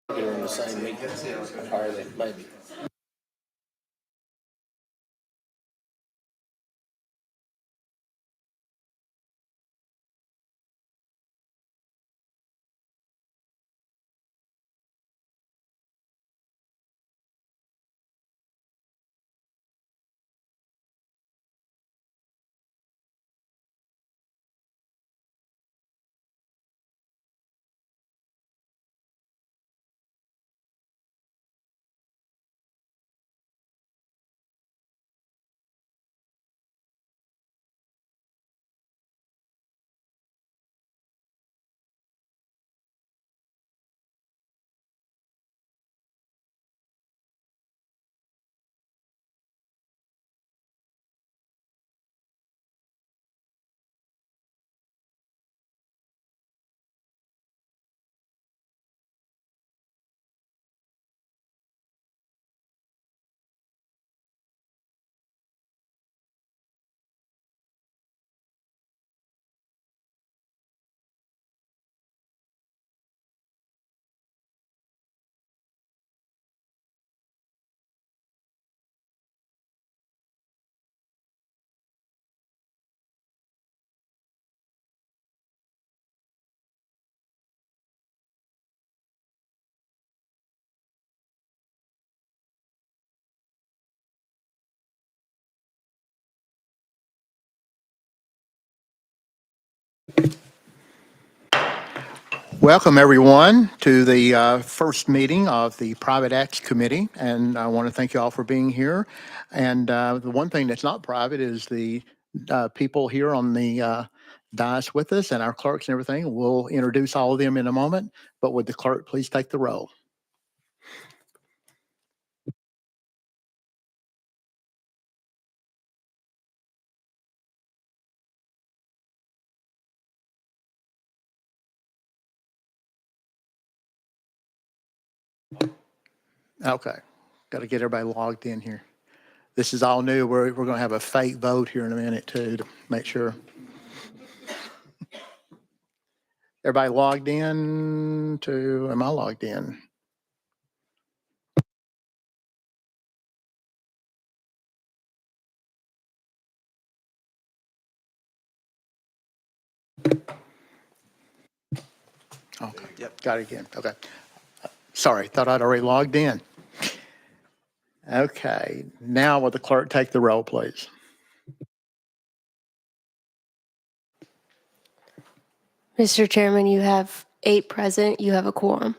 During the same meeting, or they maybe. Welcome, everyone, to the first meeting of the Private Acts Committee, and I want to thank you all for being here. And the one thing that's not private is the people here on the dais with us and our clerks and everything. We'll introduce all of them in a moment, but would the clerk please take the roll? Okay, got to get everybody logged in here. This is all new. We're going to have a fake vote here in a minute, too, to make sure. Everybody logged in to, am I logged in? Okay, yep, got it again. Okay. Sorry, thought I'd already logged in. Okay, now will the clerk take the roll, please? Mr. Chairman, you have 8 present. You have a quorum.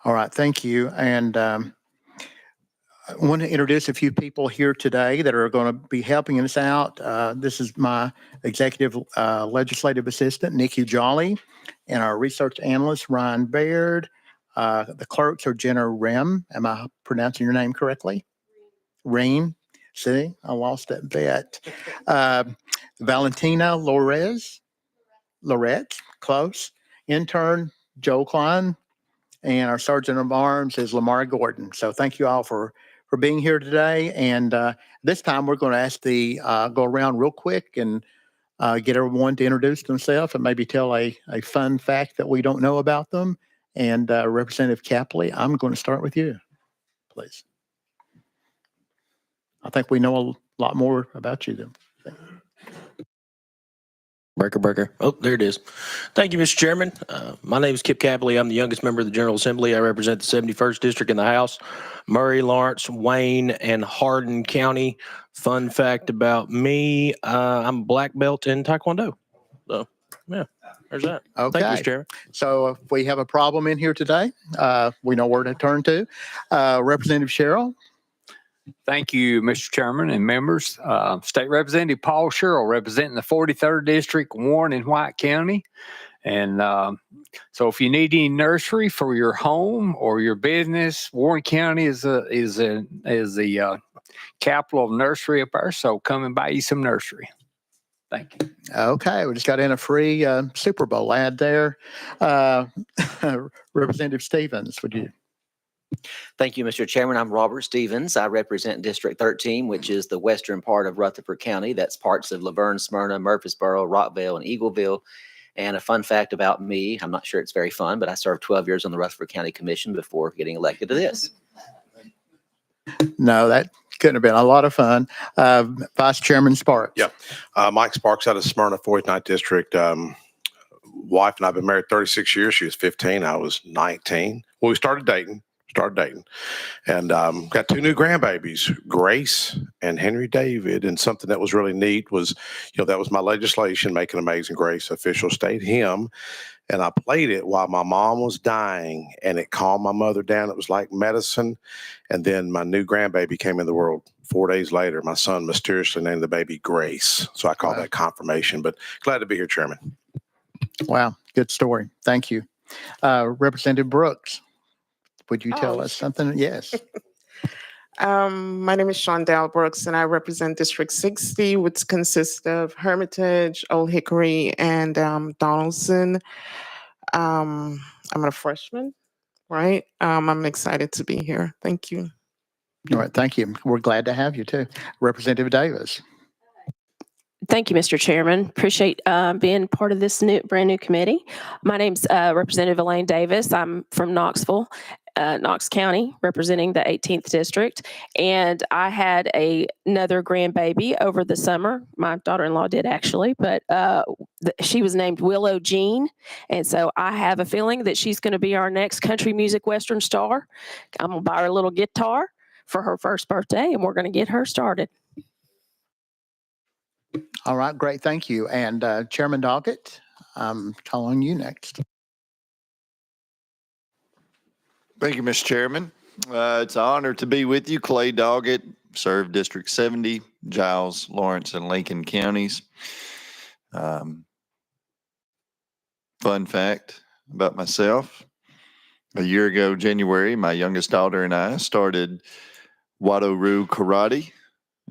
All right, thank you. And I want to introduce a few people here today that are going to be helping us out. This is my executive legislative assistant, Nikki Jolly, and our research analyst, Ryan Baird. The clerks are Jenna Rem. Am I pronouncing your name correctly? Reem. See, I lost that bet. Valentina Lorette, close. Intern, Joe Klein, and our Sergeant of Arms is Lamar Gordon. So thank you all for being here today. And this time we're going to ask the go around real quick and get everyone to introduce themselves and maybe tell a fun fact that we don't know about them. And Representative Capley, I'm going to start with you, please. I think we know a lot more about you than. Breaker. Oh, there it is. Thank you, Mr. Chairman. My name is Kip Capley. I'm the youngest member of the General Assembly. I represent the 71st District in the House, Murray, Lawrence, Wayne, and Hardin County. Fun fact about me, I'm a black belt in Taekwondo. So, yeah, there's that. Okay. Thank you, Mr. Chairman. So if we have a problem in here today, we know where to turn to. Representative Sherrill. Thank you, Mr. Chairman and members. State Representative Paul Sherrill, representing the 43rd District, Warren and White County. And so if you need any nursery for your home or your business, Warren County is the capital of nursery up there. So come and buy you some nursery. Thank you. Okay, we just got in a free Super Bowl ad there. Representative Stevens, would you? Thank you, Mr. Chairman. I'm Robert Stevens. I represent District 13, which is the western part of Rutherford County. That's parts of Laverne, Smyrna, Murfreesboro, Rockville, and Eagleville. And a fun fact about me, I'm not sure it's very fun, but I served 12 years on the Rutherford County Commission before getting elected to this. No, that couldn't have been a lot of fun. Vice Chairman Sparks. Yep. Mike Sparks out of Smyrna, 49th District. Wife and I've been married 36 years. She was 15. I was 19. Well, we started dating. And got two new grandbabies, Grace and Henry David. And something that was really neat was, that was my legislation, Making Amazing Grace official state hymn. And I played it while my mom was dying, and it calmed my mother down. It was like medicine. And then my new grandbaby came in the world 4 days later. My son mysteriously named the baby Grace. So I call that confirmation, but glad to be here, Chairman. Wow. Good story. Thank you. Representative Brooks, would you tell us something? Yes. My name is Shondell Brooks, and I represent District 60, which consists of Hermitage, Old Hickory, and Donaldson. I'm a freshman, right? I'm excited to be here. Thank you. All right. Thank you. We're glad to have you too. Representative Davis. Thank you, Mr. Chairman. Appreciate being part of this brand new committee. My name's Representative Elaine Davis. I'm from Knoxville, Knox County, representing the 18th District. And I had another grandbaby over the summer. My daughter-in-law did actually, but she was named Willow Jean. And so I have a feeling that she's going to be our next country music Western star. I'm going to buy her a little guitar for her first birthday, and we're going to get her started. All right. Great. Thank you. And Chairman Doggett, I'm calling you next. Thank you, Mr. Chairman. It's an honor to be with you. Clay Doggett, served District 70, Giles, Lawrence, and Lincoln counties. Fun fact about myself. A year ago, January, my youngest daughter and I started Wado-Ryu Karate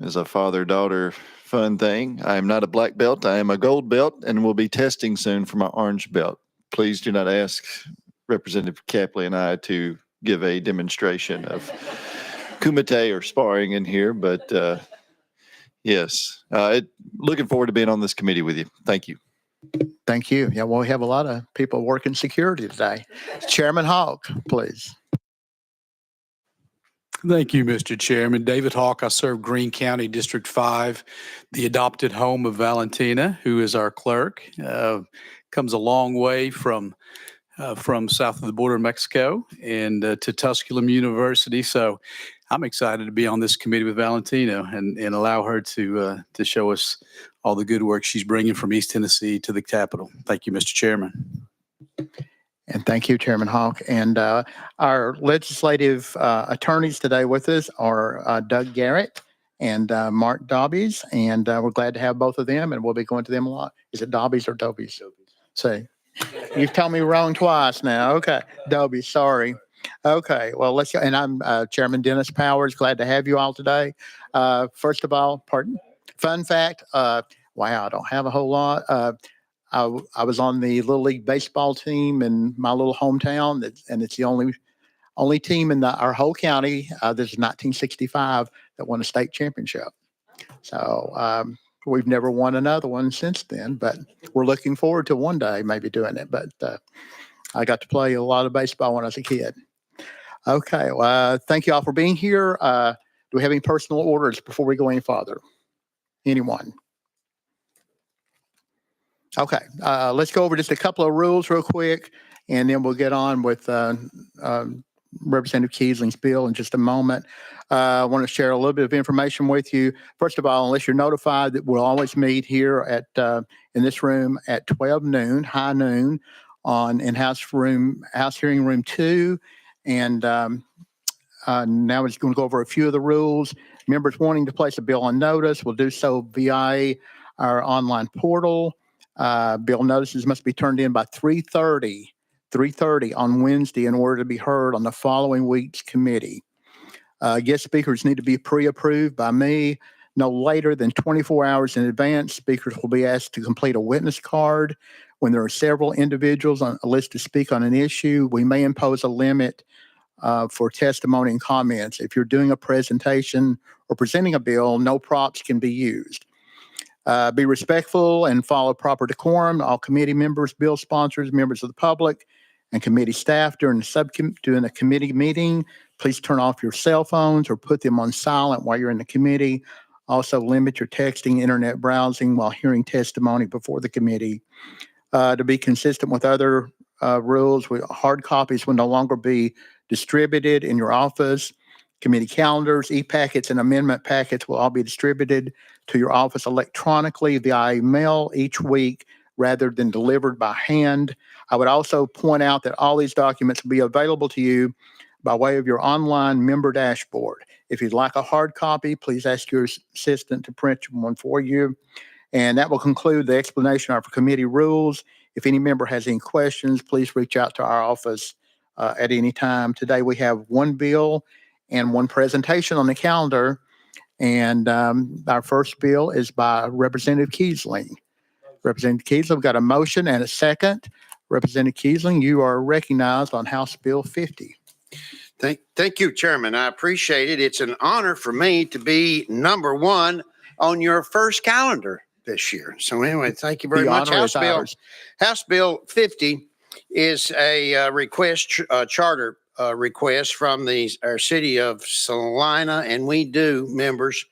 as a father-daughter fun thing. I am not a black belt. I am a gold belt and will be testing soon for my orange belt. Please do not ask Representative Capley and I to give a demonstration of kumite or sparring in here, but yes, looking forward to being on this committee with you. Thank you. Thank you. Yeah, well, we have a lot of people working security today. Chairman Hawk, please. Thank you, Mr. Chairman. David Hawk, I serve Greene County District 5, the adopted home of Valentina, who is our clerk. Comes a long way from south of the border of Mexico and to Tusculum University. So I'm excited to be on this committee with Valentina and allow her to show us all the good work she's bringing from East Tennessee to the Capitol. Thank you, Mr. Chairman. And thank you, Chairman Hawk. And our legislative attorneys today with us are Doug Garrett and Mark Dobbies. And we're glad to have both of them, and we'll be going to them a lot. Is it Dobbies or Dobbies? Say, you've told me wrong twice now. Okay. Dobbies, sorry. Okay. Well, let's go. And I'm Chairman Dennis Powers. Glad to have you all today. First of all, fun fact. Wow, I don't have a whole lot. I was on the Little League baseball team in my little hometown, and it's the only team in our whole county. This is 1965 that won a state championship. So we've never won another one since then, but we're looking forward to one day maybe doing it. But I got to play a lot of baseball when I was a kid. Okay, well, thank you all for being here. Do we have any personal orders before we go any farther? Anyone? Okay, let's go over just a couple of rules real quick, and then we'll get on with Representative Keesling's bill in just a moment. I want to share a little bit of information with you. First of all, unless you're notified, that we'll always meet here in this room at 12 noon, high noon, in House Hearing Room 2. And now we're just going to go over a few of the rules. Members wanting to place a bill on notice will do so via our online portal. Bill notices must be turned in by 3:30 on Wednesday in order to be heard on the following week's committee. Guest speakers need to be pre-approved by me. No later than 24 hours in advance, speakers will be asked to complete a witness card. When there are several individuals on a list to speak on an issue, we may impose a limit for testimony and comments. If you're doing a presentation or presenting a bill, no props can be used. Be respectful and follow proper decorum. All committee members, bill sponsors, members of the public, and committee staff during the committee meeting, please turn off your cell phones or put them on silent while you're in the committee. Also, limit your texting, internet browsing while hearing testimony before the committee. To be consistent with other rules, hard copies will no longer be distributed in your office. Committee calendars, e-packets, and amendment packets will all be distributed to your office electronically via email each week rather than delivered by hand. I would also point out that all these documents will be available to you by way of your online member dashboard. If you'd like a hard copy, please ask your assistant to print one for you. And that will conclude the explanation of our committee rules. If any member has any questions, please reach out to our office at any time. Today we have one bill and one presentation on the calendar. And our first bill is by Representative Kiesling. Representative Kiesling, we've got a motion and a second. Representative Kiesling, you are recognized on House Bill 50. Thank you, Chairman. I appreciate it. It's an honor for me to be number one on your first calendar this year. So anyway, thank you very much. House Bill 50 is a charter request from our city of Salina, and we do, members,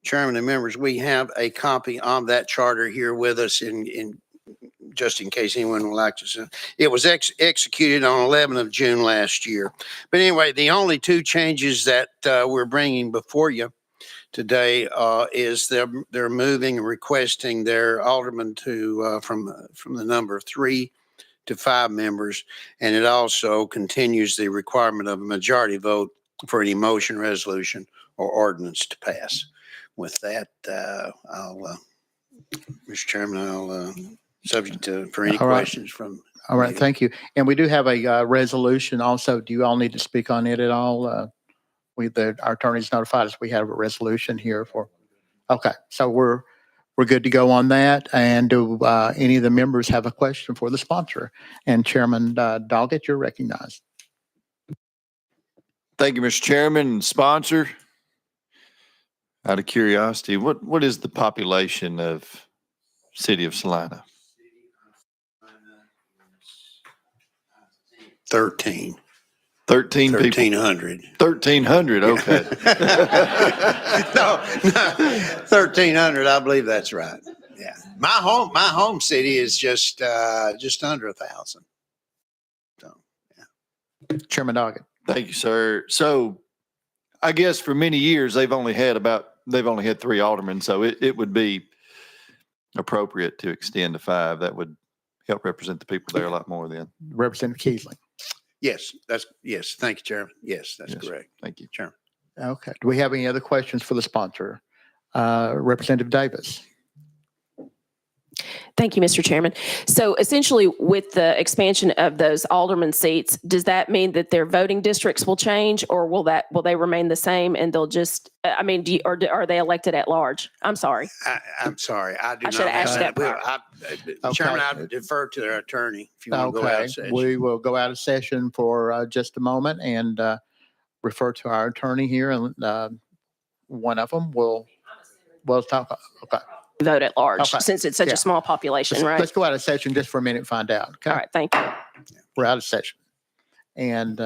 Chairman and members, we have a copy of that charter here with us in just in case anyone would like to see. It was executed on 11th of June last year. But anyway, the only two changes that we're bringing before you today is they're moving and requesting their alderman to from the number of 3 to 5 members, and it also continues the requirement of a majority vote for any motion, resolution, or ordinance to pass. With that, Mr. Chairman, I'll subject to for any questions from. All right, thank you. And we do have a resolution also. Do you all need to speak on it at all? Our attorneys notified us we have a resolution here for. Okay, so we're good to go on that. And do any of the members have a question for the sponsor? And Chairman Doggett, you're recognized. Thank you, Mr. Chairman. Sponsor, out of curiosity, what is the population of City of Salina? 13. 13 people. 1,300. 1,300, okay. No, 1,300. I believe that's right. Yeah, my home city is just under 1,000. So, yeah. Chairman Doggett. Thank you, sir. So, I guess for many years they've only had 3 aldermen, so it would be appropriate to extend to 5. That would help represent the people there a lot more. Then, Representative Kiesling. Yes, thank you, Chairman. Yes, that's correct. Thank you, Chairman. Okay. Do we have any other questions for the sponsor? Representative Davis. Thank you, Mr. Chairman. So essentially, with the expansion of those alderman seats, does that mean that their voting districts will change, or will they remain the same and they'll just? Are they elected at large? I'm sorry. I'm sorry. I should have asked that prior. Chairman, I defer to their attorney if you want to go out of session. We will go out of session for just a moment and refer to our attorney here, and one of them will talk. Okay. Vote at large, Okay. since it's such a small population, right? Let's go out of session just for a minute and find out. Okay. All right, thank you. We're out of session. And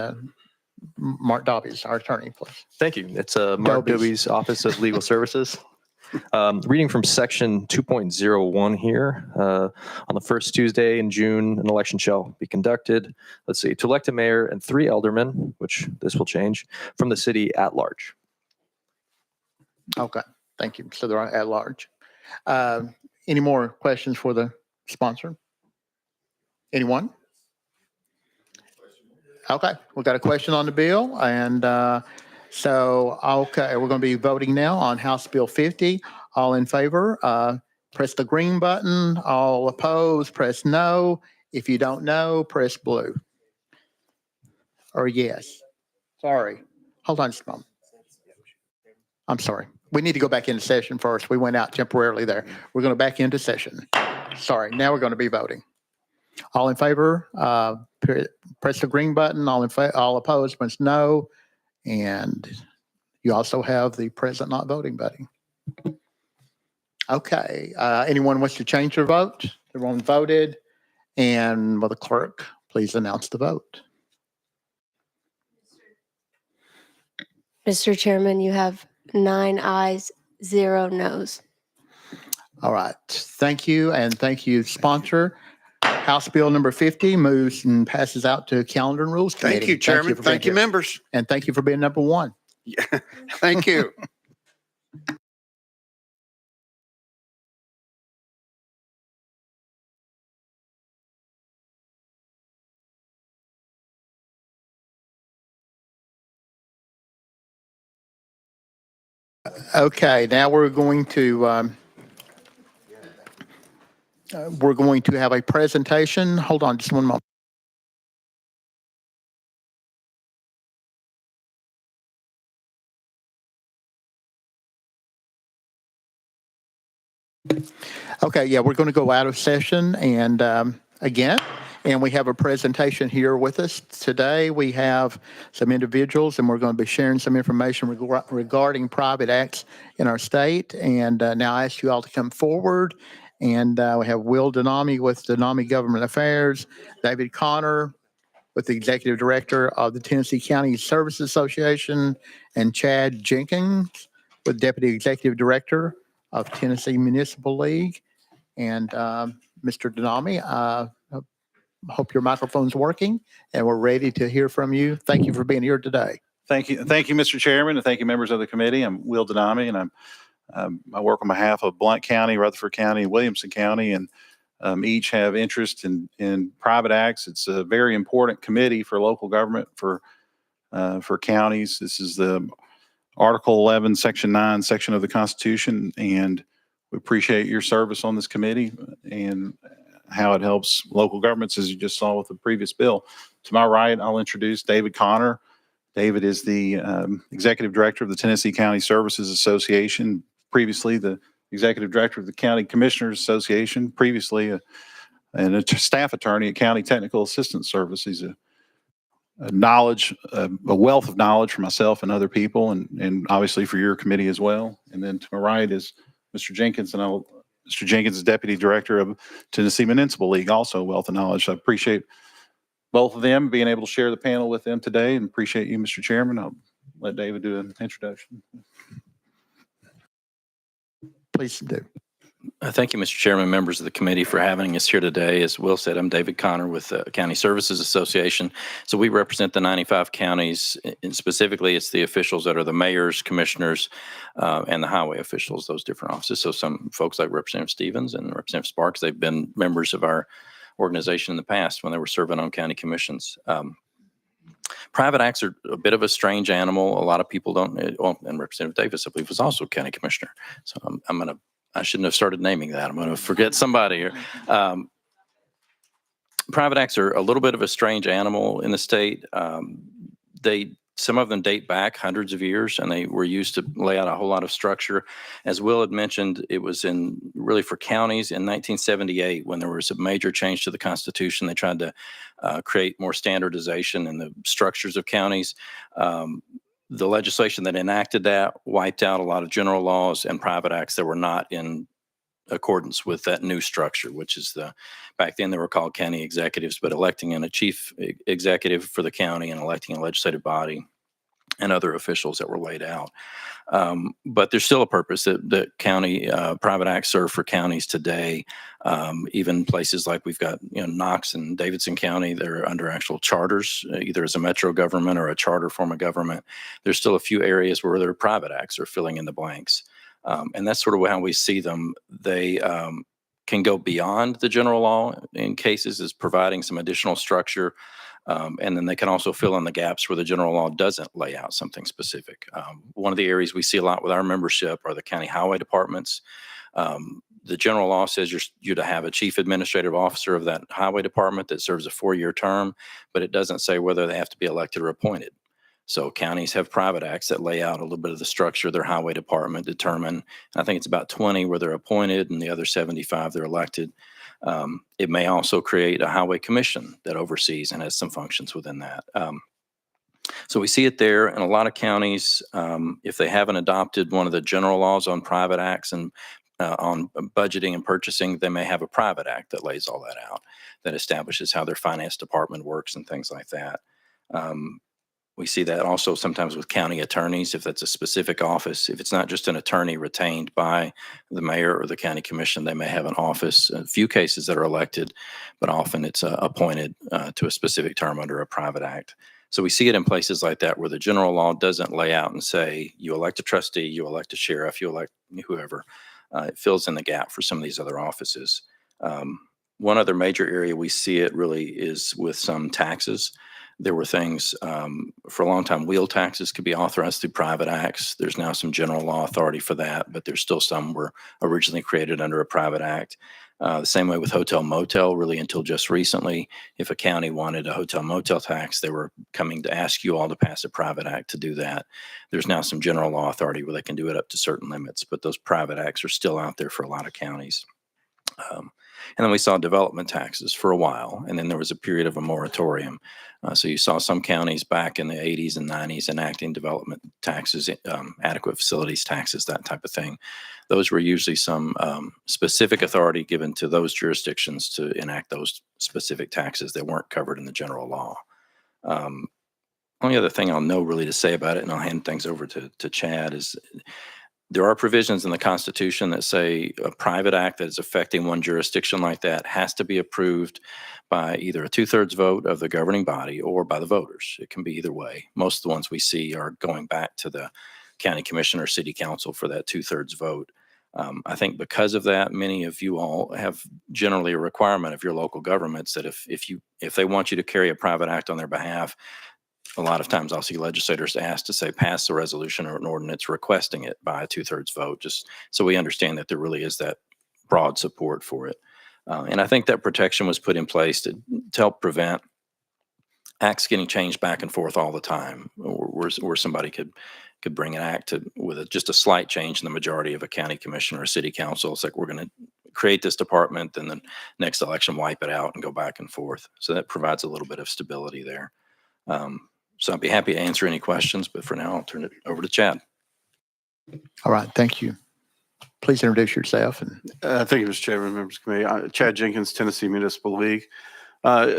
Mark Dobbies, our attorney, please. Thank you. It's Mark Dobbies, Office of Legal Services. Reading from section 2.01 here. On the first Tuesday in June, an election shall be conducted. Let's see, to elect a mayor and 3 aldermen, which this will change, from the city at large. Okay, thank you. So they're at large. Any more questions for the sponsor? Anyone? Okay, we've got a question on the bill, and okay, we're going to be voting now on House Bill 50. All in favor, press the green button. All opposed, press no. If you don't know, press blue. Or yes. Sorry. Hold on just a moment. I'm sorry. We need to go back into session first. We went out temporarily there. We're going to back into session. Sorry. Now we're going to be voting. All in favor, press the green button. All opposed, press no. And you also have the present not voting button. Okay, anyone wish to change their vote? Everyone voted, and will the clerk please announce the vote? Mr. Chairman, you have 9 ayes, 0 noes. All right, thank you, and thank you, sponsor. House Bill number 50 moves and passes out to Calendar and Rules Committee. Thank you, Chairman. for being Thank you, here. members. And thank you for being number one. Thank you. Okay, now we're going to have a presentation. Hold on just one moment. Okay, yeah, we're going to go out of session and again, and we have a presentation here with us today. We have some individuals, and we're going to be sharing some information regarding private acts in our state. And now I ask you all to come forward. And we have Will Denami with Denami Government Affairs, David Connor with the Executive Director of the Tennessee County Services Association, and Chad Jenkins with Deputy Executive Director of Tennessee Municipal League. And Mr. Denami, I hope your microphone's working, and we're ready to hear from you. Thank you for being here today. Thank you, Mr. Chairman, and thank you, members of the committee. I'm Will Denami, and I work on behalf of Blount County, Rutherford County, and Williamson County, and each have interest in private acts. It's a very important committee for local government for counties. This is the Article 11, Section 9 section of the Constitution, and we appreciate your service on this committee and how it helps local governments, as you just saw with the previous bill. To my right, I'll introduce David Connor. David is the Executive Director of the Tennessee County Services Association, previously the Executive Director of the County Commissioners Association, previously and a staff attorney at County Technical Assistance Service. He's a wealth of knowledge for myself and other people, and obviously for your committee as well. And then to my right is Mr. Jenkins, and Mr. Jenkins is Deputy Director of Tennessee Municipal League, also a wealth of knowledge. I appreciate both of them being able to share the panel with them today, and appreciate you, Mr. Chairman. I'll let David do an introduction. Please do. Thank you, Mr. Chairman, members of the committee, for having us here today. As Will said, I'm David Connor with the County Services Association. So we represent the 95 counties, and specifically it's the officials that are the mayors, commissioners, and the highway officials, those different offices. So some folks like Representative Stevens and Representative Sparks, they've been members of our organization in the past when they were serving on county commissions. Private acts are a bit of a strange animal. A lot of people don't, and Representative Davis, I believe, was also a county commissioner. So I shouldn't have started naming that. I'm going to forget somebody here. Private acts are a little bit of a strange animal in the state. Some of them date back hundreds of years, and they were used to lay out a whole lot of structure. As Will had mentioned, it was really for counties in 1978 when there was a major change to the Constitution. They tried to create more standardization in the structures of counties. The legislation that enacted that wiped out a lot of general laws and private acts that were not in accordance with that new structure, which is back then they were called county executives, but electing a chief executive for the county and electing a legislative body and other officials that were laid out. But there's still a purpose that county private acts serve for counties today. Even places like we've got, Knox and Davidson County, they're under actual charters, either as a metro government or a charter form of government. There's still a few areas where their private acts are filling in the blanks. And that's sort of how we see them. They can go beyond the general law in cases as providing some additional structure. And then they can also fill in the gaps where the general law doesn't lay out something specific. One of the areas we see a lot with our membership are the county highway departments. The general law says you're to have a chief administrative officer of that highway department that serves a 4-year term, but it doesn't say whether they have to be elected or appointed. So counties have private acts that lay out a little bit of the structure of their highway department, determine, I think it's about 20 where they're appointed and the other 75 they're elected. It may also create a highway commission that oversees and has some functions within that. So we see it there in a lot of counties. If they haven't adopted one of the general laws on private acts and on budgeting and purchasing, they may have a private act that lays all that out, that establishes how their finance department works and things like that. We see that also sometimes with county attorneys, if that's a specific office. If it's not just an attorney retained by the mayor or the county commission, they may have an office. A few cases that are elected, but often it's appointed to a specific term under a private act. So we see it in places like that where the general law doesn't lay out and say, you elect a trustee, you elect a sheriff, you elect whoever. It fills in the gap for some of these other offices. One other major area we see it really is with some taxes. There were things for a long time, wheel taxes could be authorized through private acts. There's now some general law authority for that, but there's still some were originally created under a private act. The same way with hotel motel, really until just recently, if a county wanted a hotel motel tax, they were coming to ask you all to pass a private act to do that. There's now some general law authority where they can do it up to certain limits, but those private acts are still out there for a lot of counties. And then we saw development taxes for a while, and then there was a period of a moratorium. So you saw some counties back in the 80s and 90s enacting development taxes, adequate facilities taxes, that type of thing. Those were usually some specific authority given to those jurisdictions to enact those specific taxes that weren't covered in the general law. Only other thing I'll know really to say about it, and I'll hand things over to Chad, is there are provisions in the Constitution that say a private act that is affecting one jurisdiction like that has to be approved by either a 2/3 vote of the governing body or by the voters. It can be either way. Most of the ones we see are going back to the county commission or city council for that 2/3 vote. I think because of that, many of you all have generally a requirement of your local governments that if they want you to carry a private act on their behalf, a lot of times I'll see legislators ask to say pass a resolution or an ordinance requesting it by a 2/3 vote, just so we understand that there really is that broad support for it. And I think that protection was put in place to help prevent acts getting changed back and forth all the time, where somebody could bring an act with just a slight change in the majority of a county commission or a city council. It's like, we're going to create this department and then next election wipe it out and go back and forth. So that provides a little bit of stability there. So I'd be happy to answer any questions, but for now, I'll turn it over to Chad. All right, thank you. Please introduce yourself. Thank you, Mr. Chairman, members of the committee. Chad Jenkins, Tennessee Municipal League.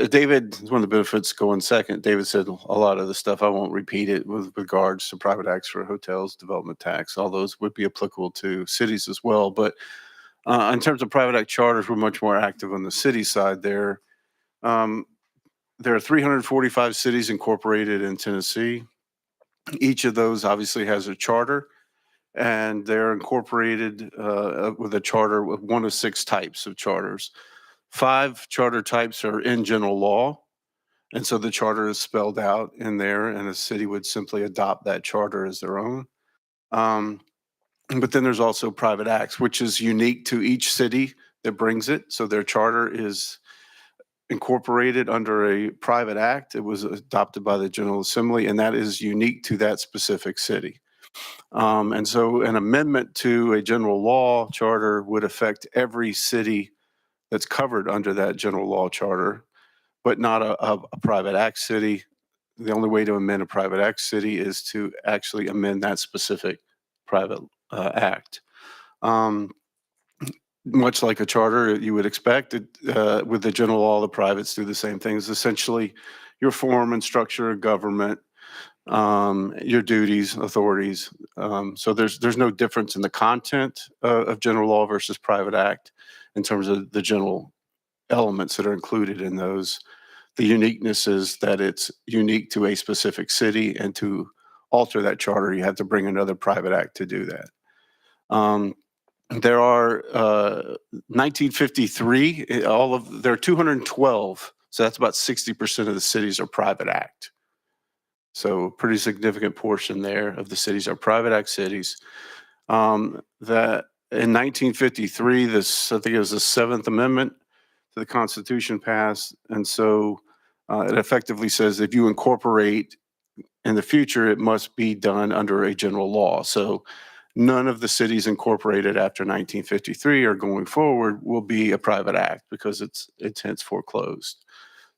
David, one of the benefits going second, David said a lot of the stuff. I won't repeat it with regards to private acts for hotels, development tax. All those would be applicable to cities as well. But in terms of private act charters, we're much more active on the city side there. There are 345 cities incorporated in Tennessee. Each of those obviously has a charter, and they're incorporated with a charter with one of 6 types of charters. 5 charter types are in general law, and so the charter is spelled out in there, and a city would simply adopt that charter as their own. But then there's also private acts, which is unique to each city that brings it. So their charter is incorporated under a private act. It was adopted by the General Assembly, and that is unique to that specific city. And so an amendment to a general law charter would affect every city that's covered under that general law charter, but not a private act city. The only way to amend a private act city is to actually amend that specific private act. Much like a charter, you would expect with the general law, the privates do the same things. Essentially, your form and structure of government, your duties, authorities. So there's no difference in the content of general law versus private act in terms of the general elements that are included in those. The uniqueness is that it's unique to a specific city, and to alter that charter, you have to bring another private act to do that. There are 1953, there are 212, so that's about 60% of the cities are private act. So a pretty significant portion there of the cities are private act cities. That in 1953, I think it was the 7th Amendment to the Constitution passed, and so it effectively says if you incorporate in the future, it must be done under a general law. So none of the cities incorporated after 1953 or going forward will be a private act because it's hence foreclosed.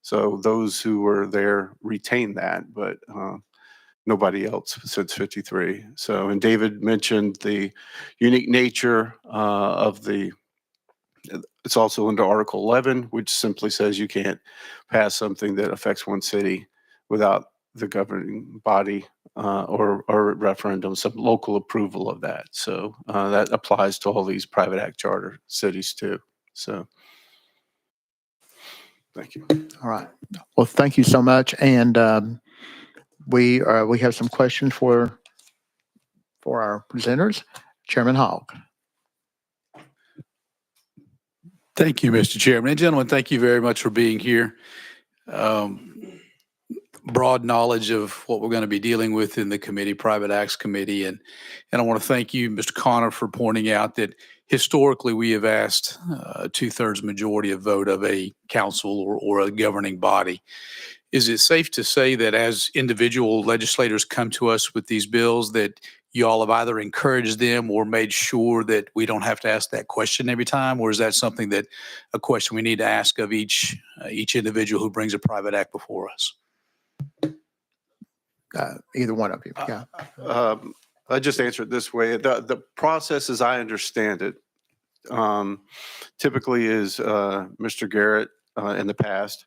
So those who were there retain that, but nobody else since 53. So, and David mentioned the unique nature of the, it's also under Article 11, which simply says you can't pass something that affects one city without the governing body or referendum, some local approval of that. So that applies to all these private act charter cities too. So thank you. All right. Well, thank you so much. And we have some questions for our presenters. Chairman Hogg. Thank you, Mr. Chairman. And gentlemen, thank you very much for being here. Broad knowledge of what we're going to be dealing with in the committee, Private Acts Committee. And I want to thank you, Mr. Connor, for pointing out that historically we have asked a 2/3 majority of vote of a council or a governing body. Is it safe to say that as individual legislators come to us with these bills that you all have either encouraged them or made sure that we don't have to ask that question every time? Or is that something that a question we need to ask of each individual who brings a private act before us? Either one of you. Yeah. I just answer it this way. The process, as I understand it, typically is Mr. Garrett in the past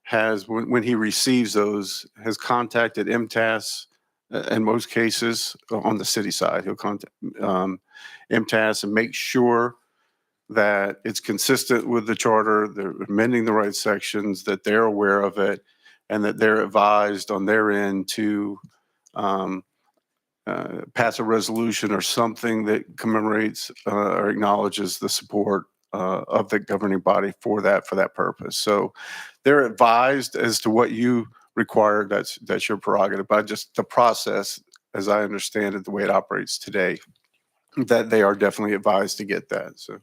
has, when he receives those, has contacted MTAS in most cases on the city side. He'll contact MTAS and make sure that it's consistent with the charter, they're amending the right sections, that they're aware of it, and that they're advised on their end to pass a resolution or something that commemorates or acknowledges the support of the governing body for that purpose. So they're advised as to what you require. That's your prerogative. But just the process, as I understand it, the way it operates today, that they are definitely advised to get that. So,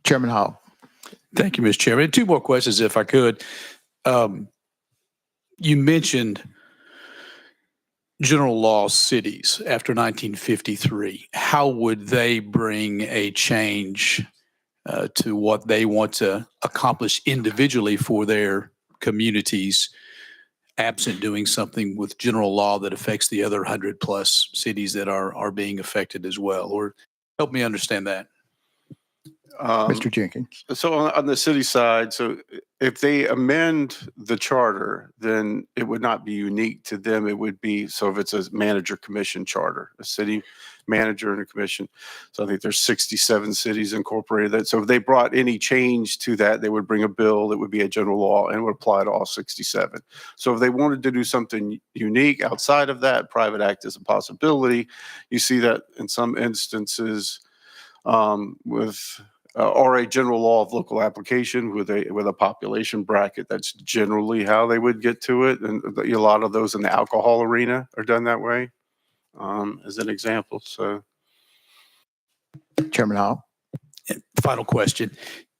Chairman Hall. Thank you, Mr. Chairman. Two more questions, if I could. You mentioned general law cities after 1953. How would they bring a change to what they want to accomplish individually for their communities, absent doing something with general law that affects the other 100+ cities that are being affected as well? Or help me understand that. Mr. Jenkins. So on the city side, so if they amend the charter, then it would not be unique to them. It would be, so if it's a manager commission charter, a city manager and a commission. So I think there's 67 cities incorporated that. So if they brought any change to that, they would bring a bill that would be a general law and would apply to all 67. So if they wanted to do something unique outside of that, private act is a possibility. You see that in some instances with or a general law of local application with a population bracket. That's generally how they would get to it. And a lot of those in the alcohol arena are done that way, as an example. So, Chairman Hall. Final question.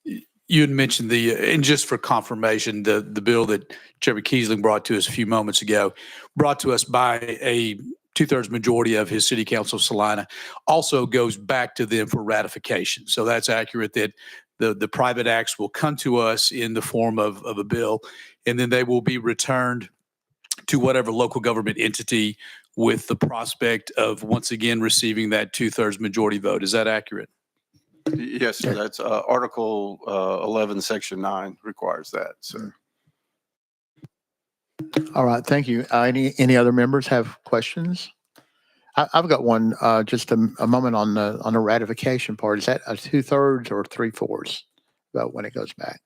You had mentioned and just for confirmation, the bill that Chairman Kiesling brought to us a few moments ago, brought to us by a 2/3 majority of his city council of Salina, also goes back to them for ratification. So that's accurate that the private acts will come to us in the form of a bill, and then they will be returned to whatever local government entity with the prospect of once again receiving that 2/3 majority vote. Is that accurate? yes, sir, that's Article 11, Section 9 requires that. So. All right, thank you. Any other members have questions? I've got one. Just a moment on the ratification part. Is that a 2/3 or 3/4 vote when it goes back?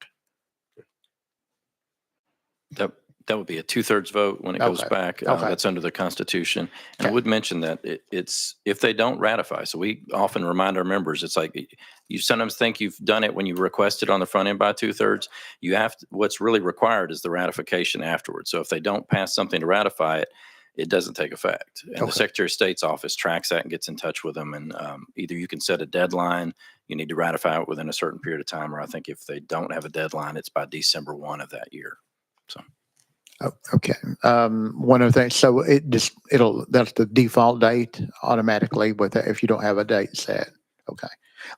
That would be a 2/3 vote when it goes back. That's under the Constitution. And I would mention that it's if they don't ratify. So we often remind our members, it's like you sometimes think you've done it when you request it on the front end by 2/3. You have to, what's really required is the ratification afterwards. So if they don't pass something to ratify it, it doesn't take effect. And the Secretary of State's office tracks that and gets in touch with them. And either you can set a deadline, you need to ratify it within a certain period of time, or I think if they don't have a deadline, it's by December 1 of that year. So. Oh, okay. One other thing. So that's the default date automatically if you don't have a date set. Okay.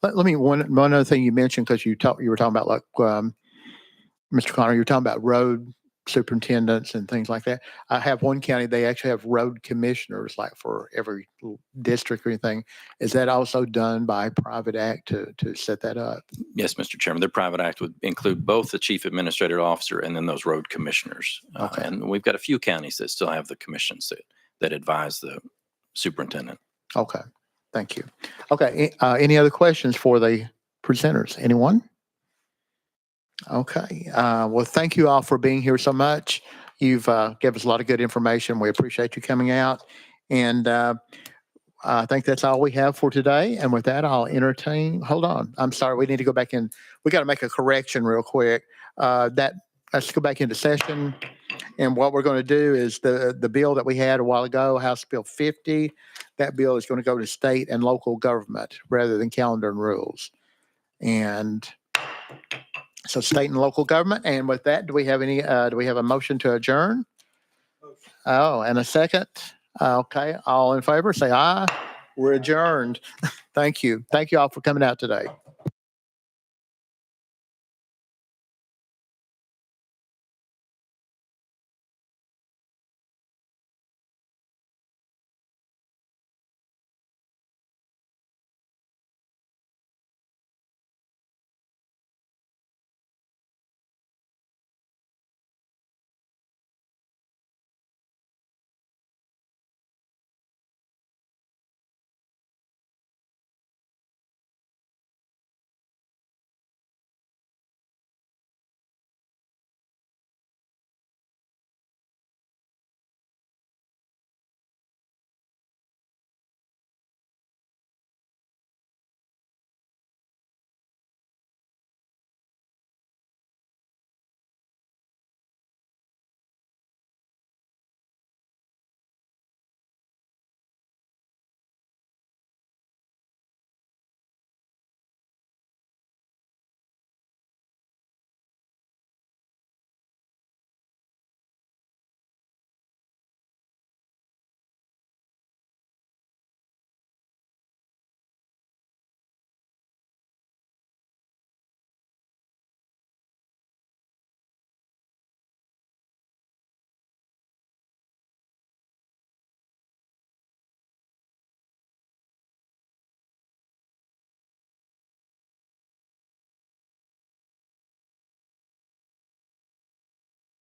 Let me one other thing you mentioned, because you were talking about like Mr. Connor, you were talking about road superintendents and things like that. I have one county, they actually have road commissioners, like for every little district or anything. Is that also done by private act to set that up? Yes, Mr. Chairman, their private act would include both the chief administrative officer and then those road commissioners. Okay. And we've got a few counties that still have the commissions that advise the superintendent. Okay, thank you. Okay, any other questions for the presenters? Anyone? Okay, well, thank you all for being here so much. You've given us a lot of good information. We appreciate you coming out. And I think that's all we have for today. And with that, I'll entertain, hold on. I'm sorry, we need to go back in. We got to make a correction real quick. Let's go back into session. And what we're going to do is the bill that we had a while ago, House Bill 50, that bill is going to go to state and local government rather than calendar and rules. And so state and local government. And with that, do we have a motion to adjourn? Oh, and a second? Okay, all in favor, say aye. We're adjourned. Thank you. Thank you all for coming out today.